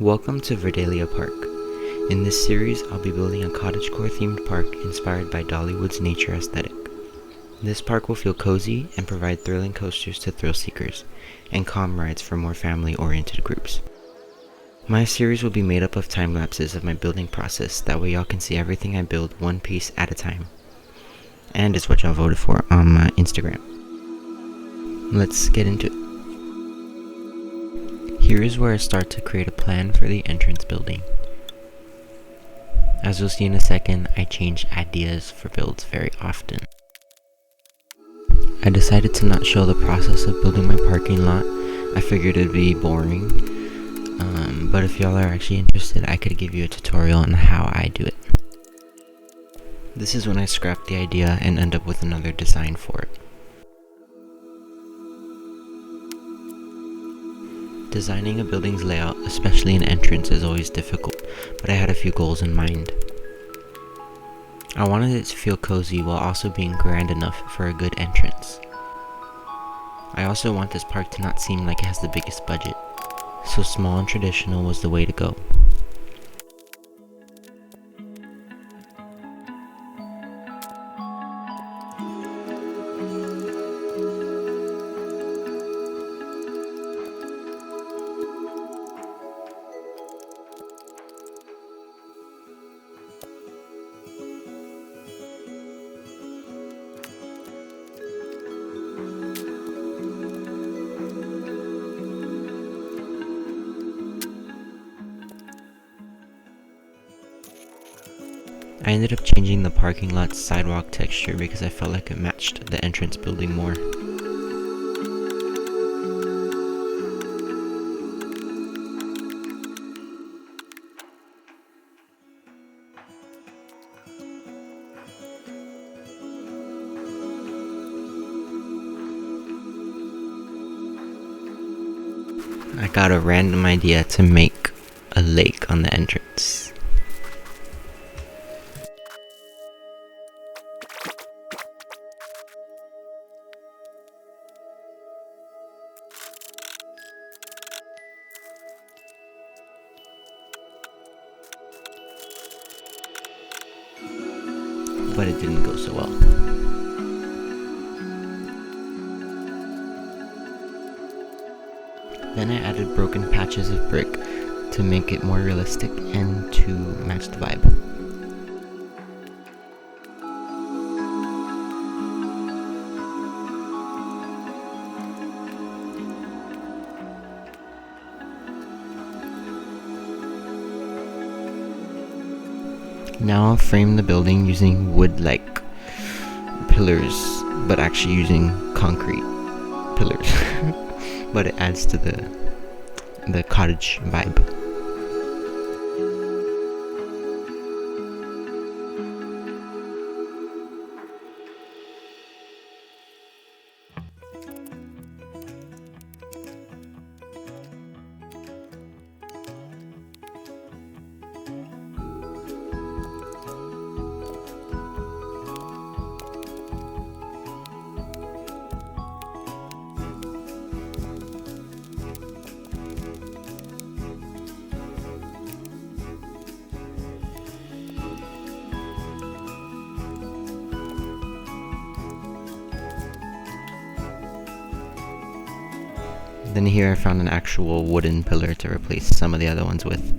Welcome to Verdalia Park. In this series, I'll be building a cottagecore themed park inspired by Dollywood's nature aesthetic. This park will feel cozy and provide thrilling coasters to thrill seekers, and calm rides for more family-oriented groups. My series will be made up of time lapses of my building process, that way y'all can see everything I build one piece at a time. And it's what y'all voted for on my Instagram. Let's get into it. Here is where I start to create a plan for the entrance building. As you'll see in a second, I change ideas for builds very often. I decided to not show the process of building my parking lot. I figured it'd be boring, but if y'all are actually interested, I could give you a tutorial on how I do it. This is when I scrap the idea and end up with another design for it. Designing a building's layout, especially an entrance, is always difficult, but I had a few goals in mind. I wanted it to feel cozy while also being grand enough for a good entrance. I also want this park to not seem like it has the biggest budget, so small and traditional was the way to go. I ended up changing the parking lot's sidewalk texture because I felt like it matched the entrance building more. I got a random idea to make a lake on the entrance. But it didn't go so well. Then I added broken patches of brick to make it more realistic and to match the vibe. Now I'll frame the building using wood-like pillars, but actually using concrete pillars. But it adds to the cottage vibe. Then here I found an actual wooden pillar to replace some of the other ones with.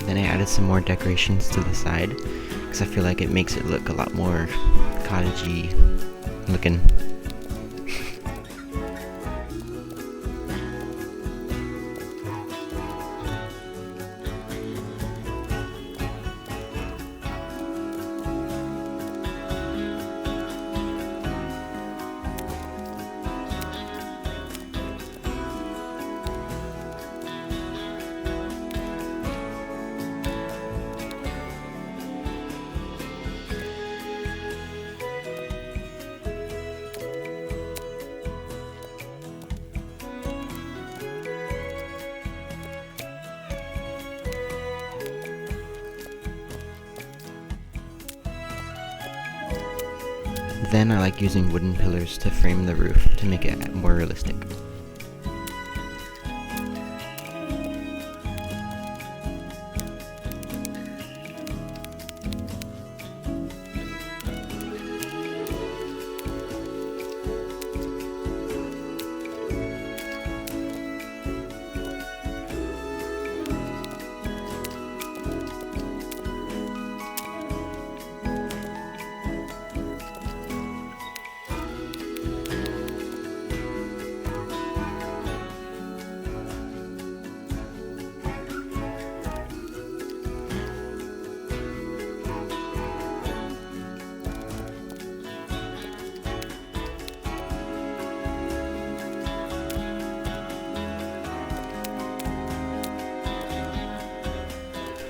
Then I added some more decorations to the side because I feel like it makes it look a lot more cottagey looking. Then I like using wooden pillars to frame the roof to make it more realistic.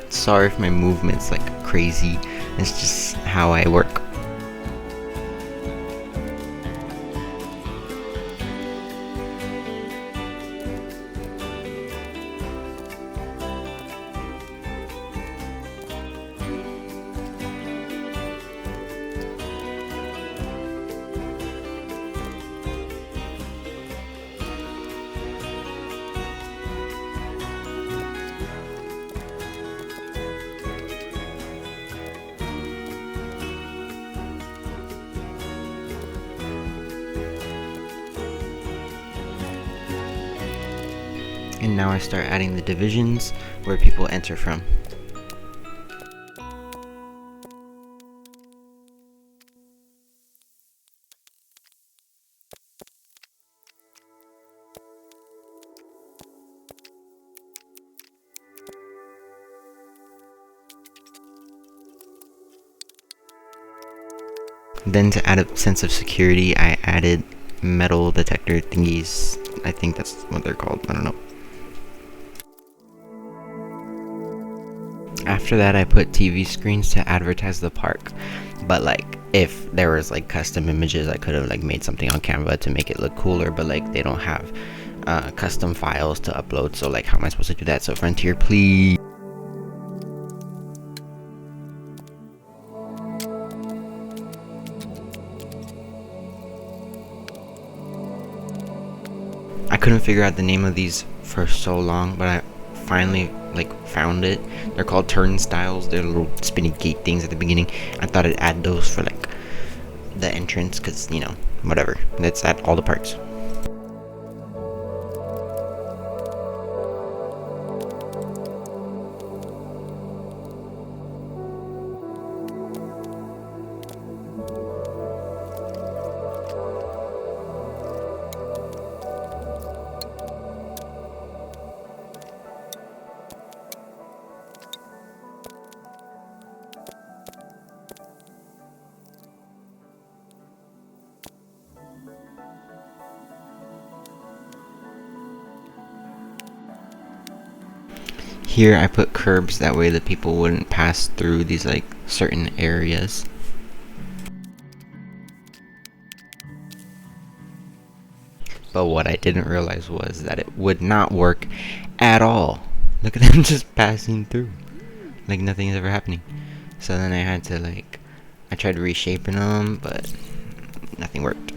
Sorry if my movement's like crazy, it's just how I work. And now I start adding the divisions where people enter from. Then to add a sense of security, I added metal detector thingies. I think that's what they're called, I don't know. After that, I put TV screens to advertise the park, but like if there was like custom images, I could have like made something on Canva to make it look cooler, but like they don't have custom files to upload, so like how am I supposed to do that? So Frontier, please. I couldn't figure out the name of these for so long, but I finally like found it. They're called turnstiles. They're little spinny gate things at the beginning. I thought I'd add those for like the entrance because, you know, whatever. That's at all the parks. Here I put curbs, that way the people wouldn't pass through these like certain areas. But what I didn't realize was that it would not work at all. Look at them just passing through. Like nothing is ever happening. So then I had to like, I tried reshaping them, but nothing worked.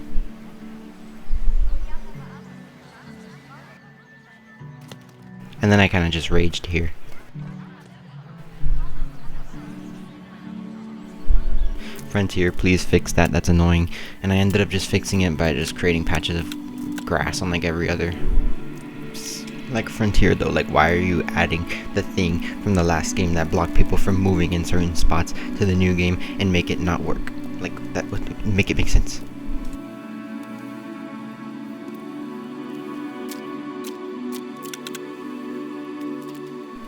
And then I kind of just raged here. Frontier, please fix that, that's annoying. And I ended up just fixing it by just creating patches of grass on like every other Like Frontier though, like why are you adding the thing from the last game that blocked people from moving in certain spots to the new game and make it not work? Like that would make it make sense.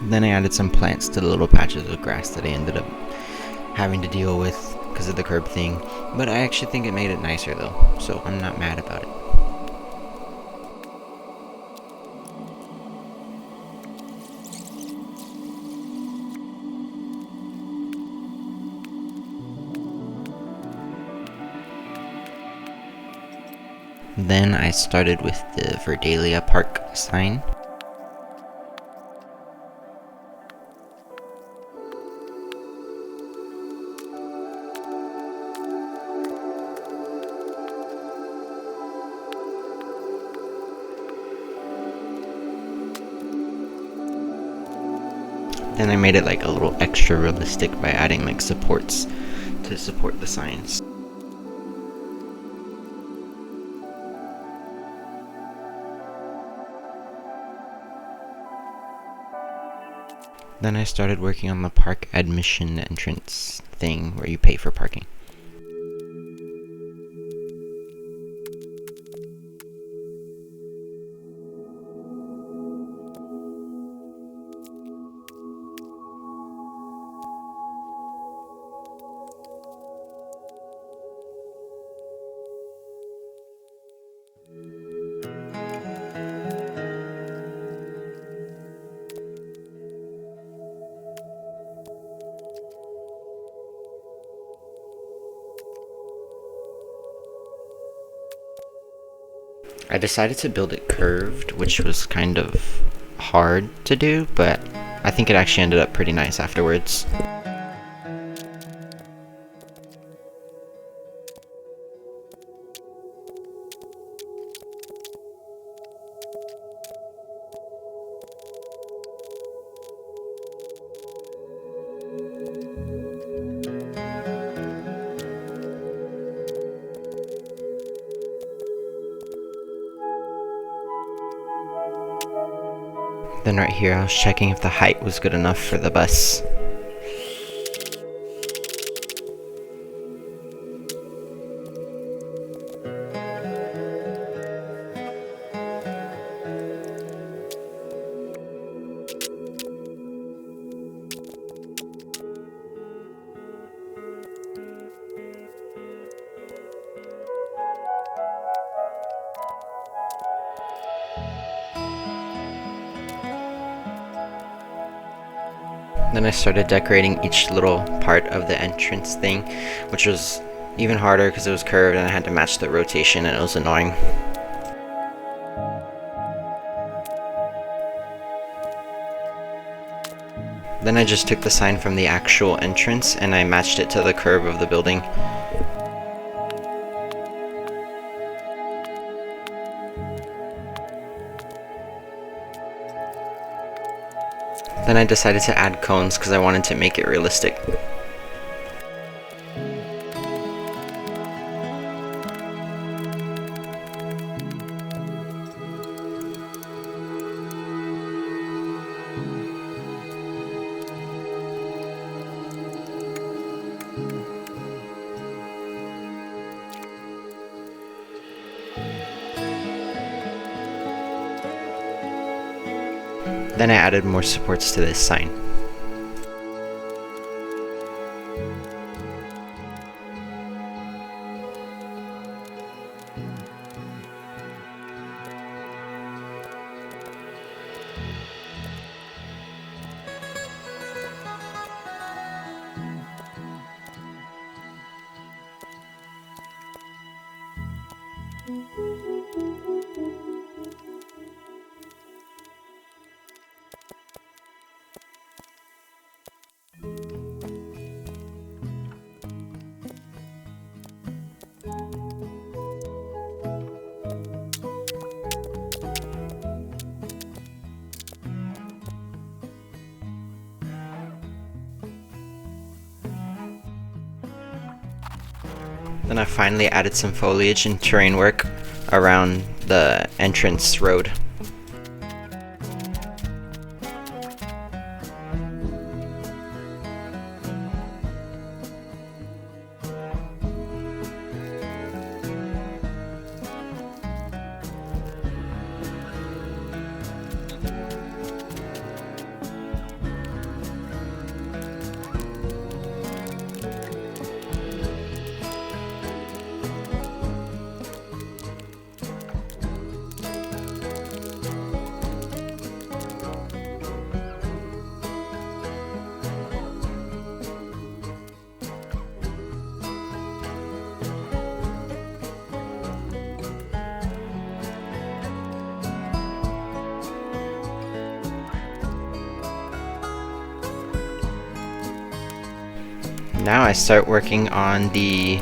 Then I added some plants to the little patches of grass that I ended up having to deal with because of the curb thing, but I actually think it made it nicer though, so I'm not mad about it. Then I started with the Verdalia Park sign. Then I made it like a little extra realistic by adding like supports to support the signs. Then I started working on the park admission entrance thing where you pay for parking. I decided to build it curved, which was kind of hard to do, but I think it actually ended up pretty nice afterwards. Then right here I was checking if the height was good enough for the bus. Then I started decorating each little part of the entrance thing, which was even harder because it was curved and I had to match the rotation and it was annoying. Then I just took the sign from the actual entrance and I matched it to the curve of the building. Then I decided to add cones because I wanted to make it realistic. Then I added more supports to this sign. Then I finally added some foliage and terrain work around the entrance road. Now I start working on the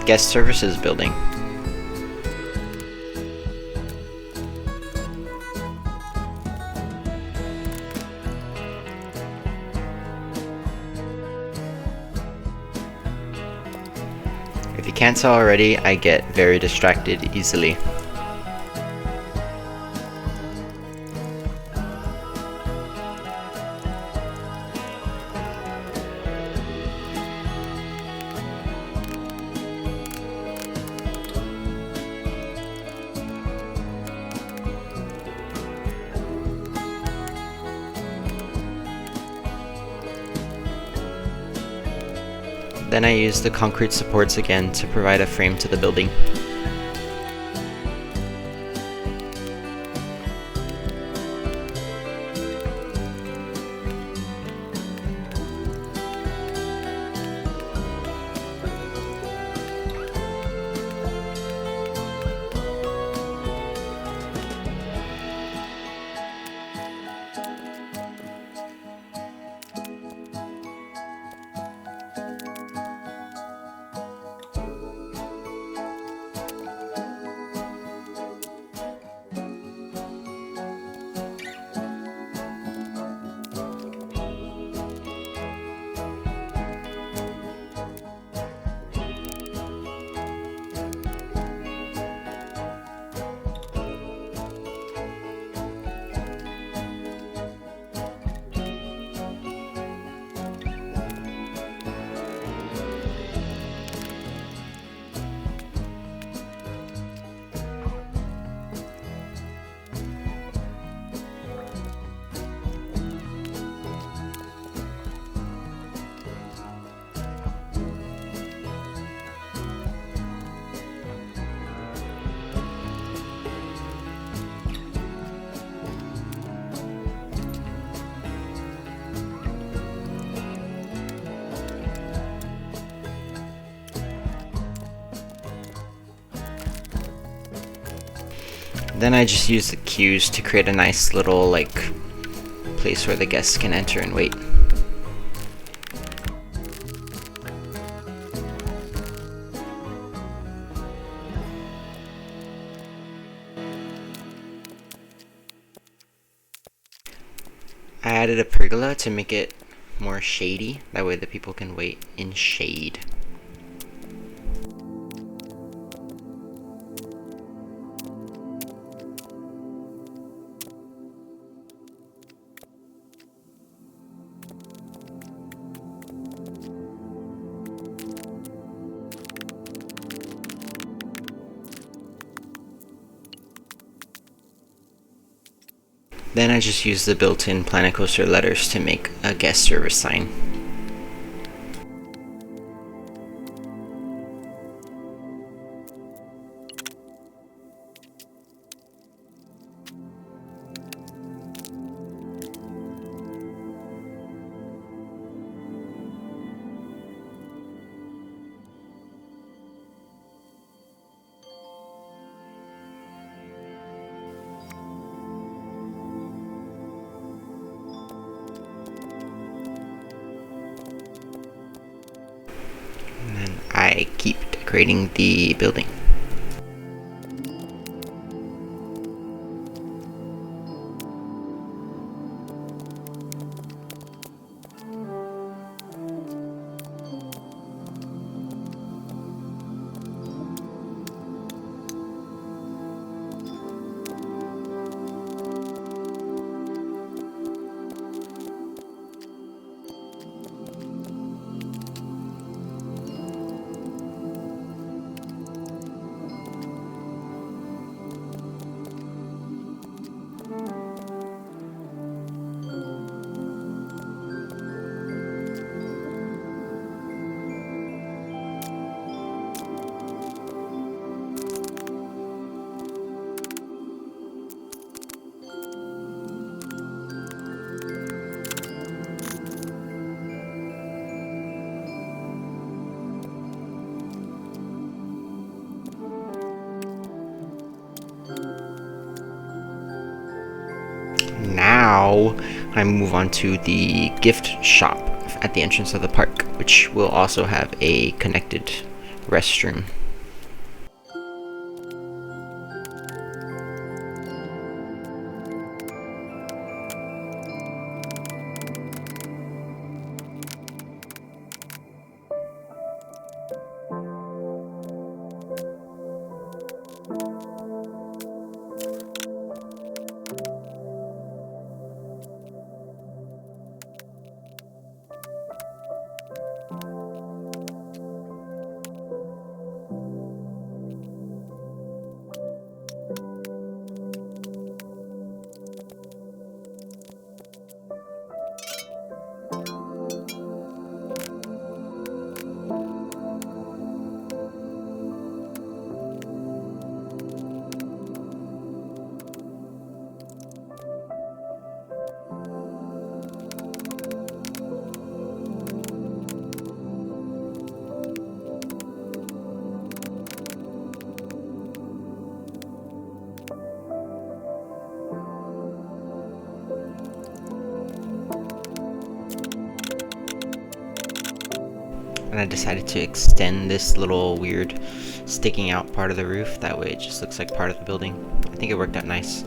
guest services building. If you can't tell already, I get very distracted easily. Then I use the concrete supports again to provide a frame to the building. Then I just use the queues to create a nice little place where the guests can enter and wait. I added a pergola to make it more shady, that way the people can wait in shade. Then I just use the built-in Planet Coaster letters to make a guest service sign. I keep decorating the building. Now I move on to the gift shop have at the entrance of the park, which will also have a connected restroom. And I decided to extend this little weird sticking out part of the roof, that way it just looks like part of the building. I think it worked out nice.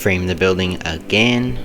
Frame the building again.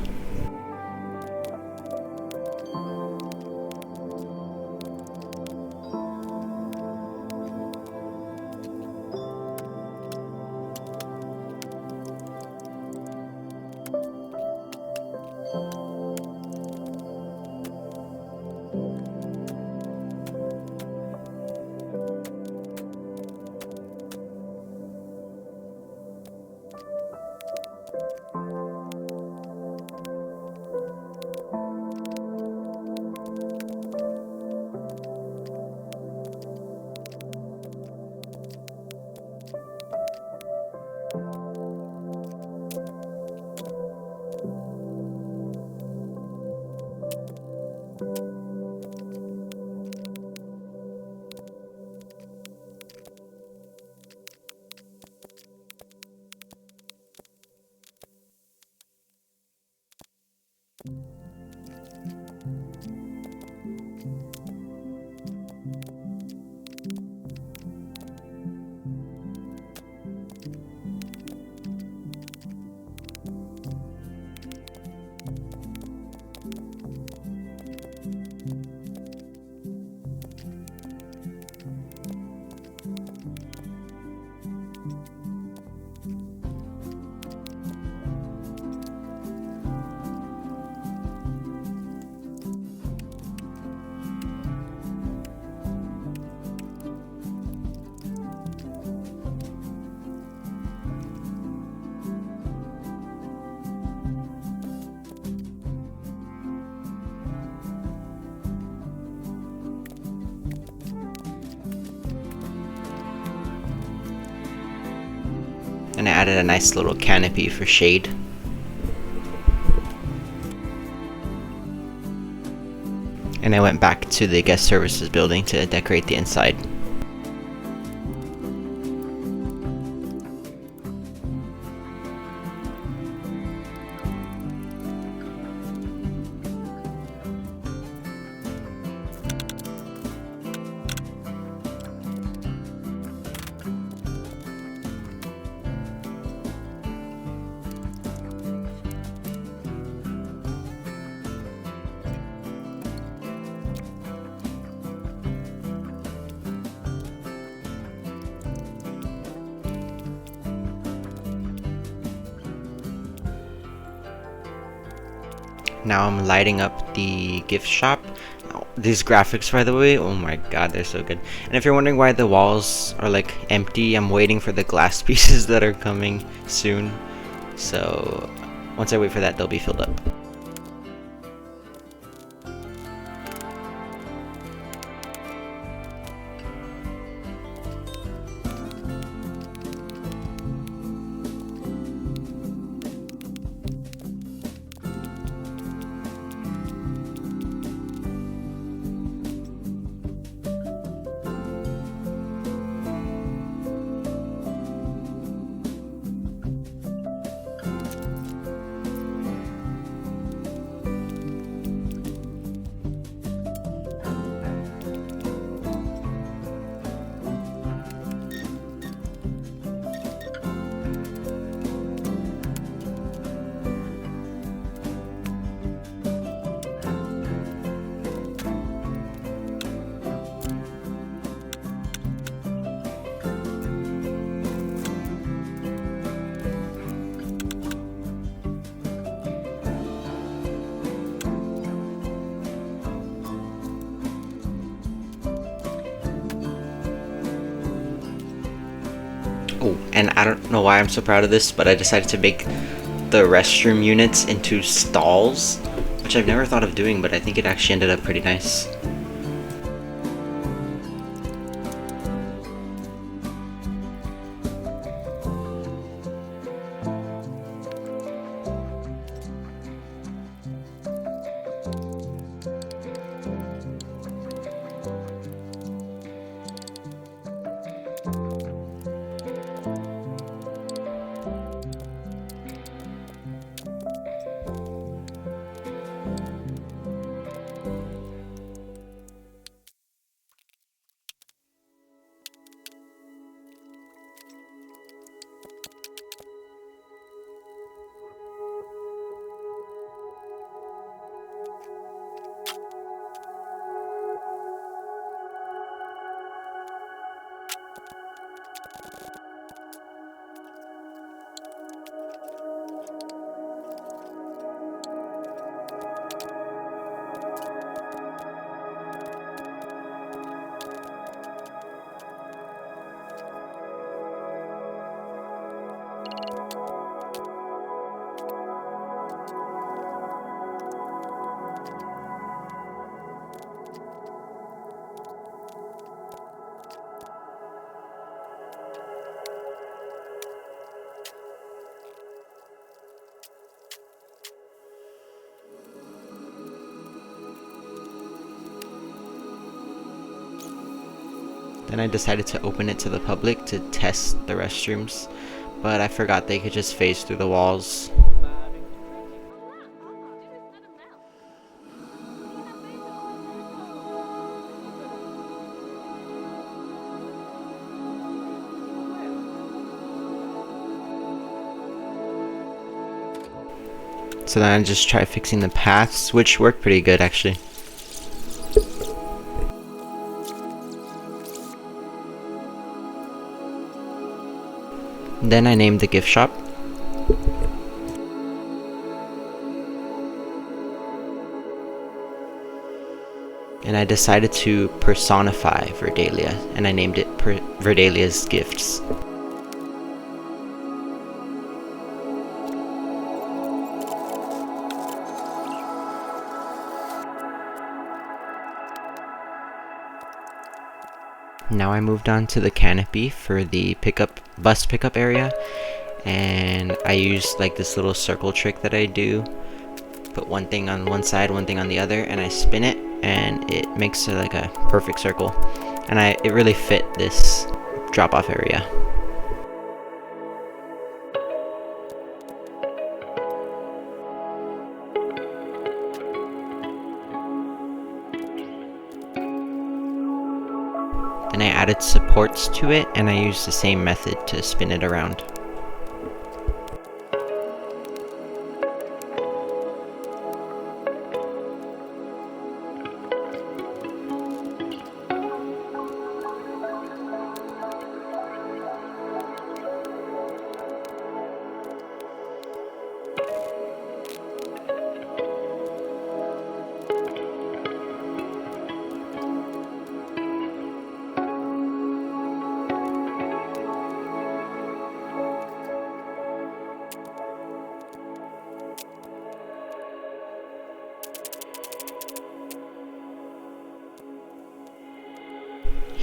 And I added a nice little canopy for shade. And I went back to the guest services building to decorate the inside. Now I'm lighting up the gift shop. These graphics, by the way, oh my god, they're so good. And if you're wondering why the walls are like empty, I'm waiting for the glass pieces that are coming soon. So once I wait for that, they'll be filled up. Oh, and I don't know why I'm so proud of this, but I decided to make the restroom units into stalls, which I've never thought of doing, but I think it actually ended up pretty nice. Then I decided to open it to the public to test the restrooms, but I forgot they could just phase through the walls. So then I just tried fixing the paths, which worked pretty good actually. Then I named the gift shop. And I decided to personify Verdalia, and I named it Verdalia's Gifts. Now I moved on to the canopy for the bus pickup area, and I used like this little circle trick that I do. Put one thing on one side, one thing on the other, and I spin it, and it makes like a perfect circle. And it really fit this drop-off area. Then I added supports to it, and I used the same method to spin it around.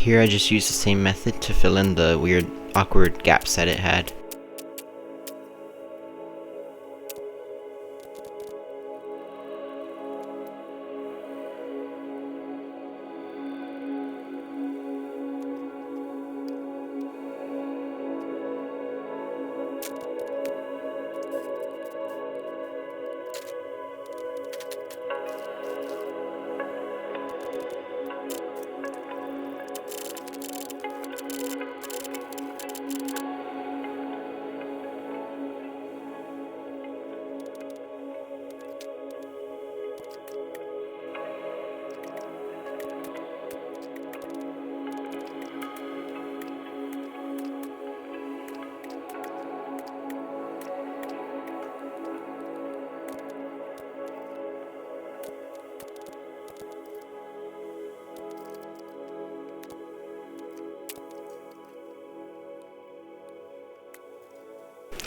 Here I just used the same method to fill in the weird, awkward gaps that it had.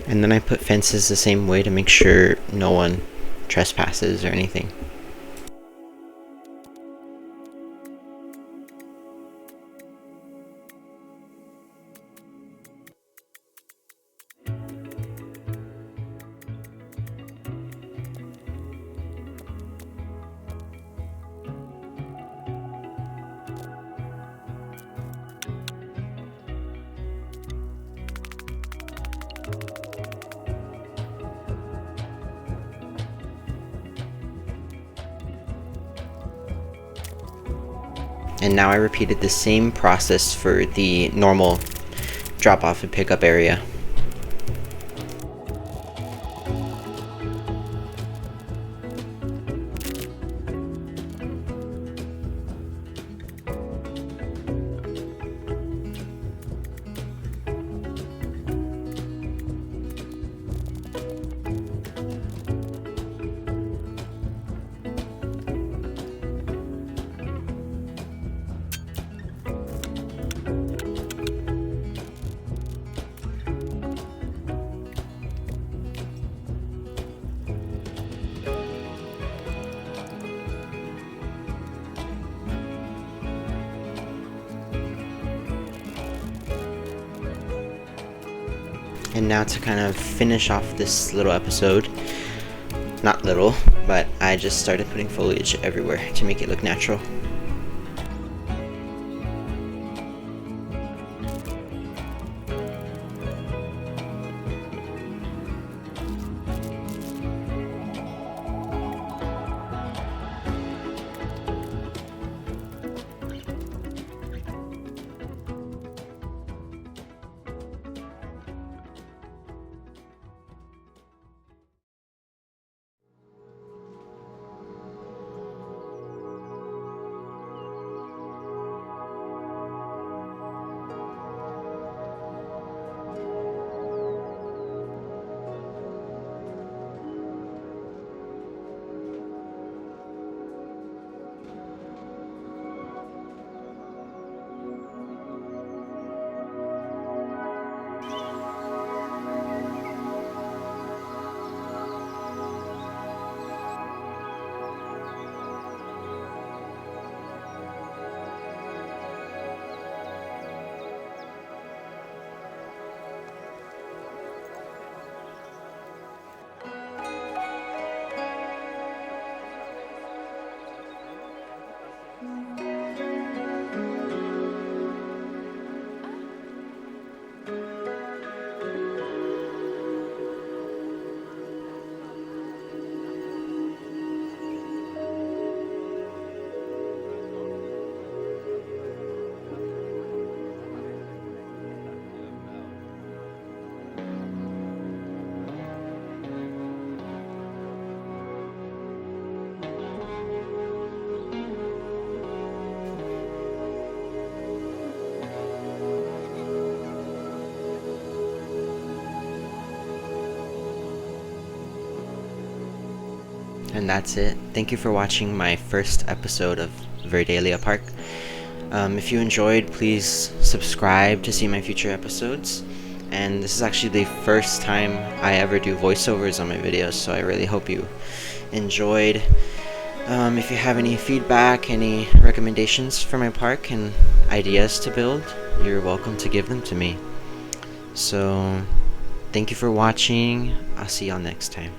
And then I put fences the same way to make sure no one trespasses or anything. And now I repeated the same process for the normal drop-off and pickup area. And now to kind of finish off this little episode, not little, but I just started putting foliage everywhere to make it look natural. And that's it. Thank you for watching my first episode of Verdalia Park. If you enjoyed, please subscribe to see my future episodes. And this is actually the first time I ever do voiceovers on my videos, so I really hope you enjoyed. If you have any feedback, any recommendations for my park and ideas to build, you're welcome to give them to me. So, thank you for watching. I'll see y'all next time.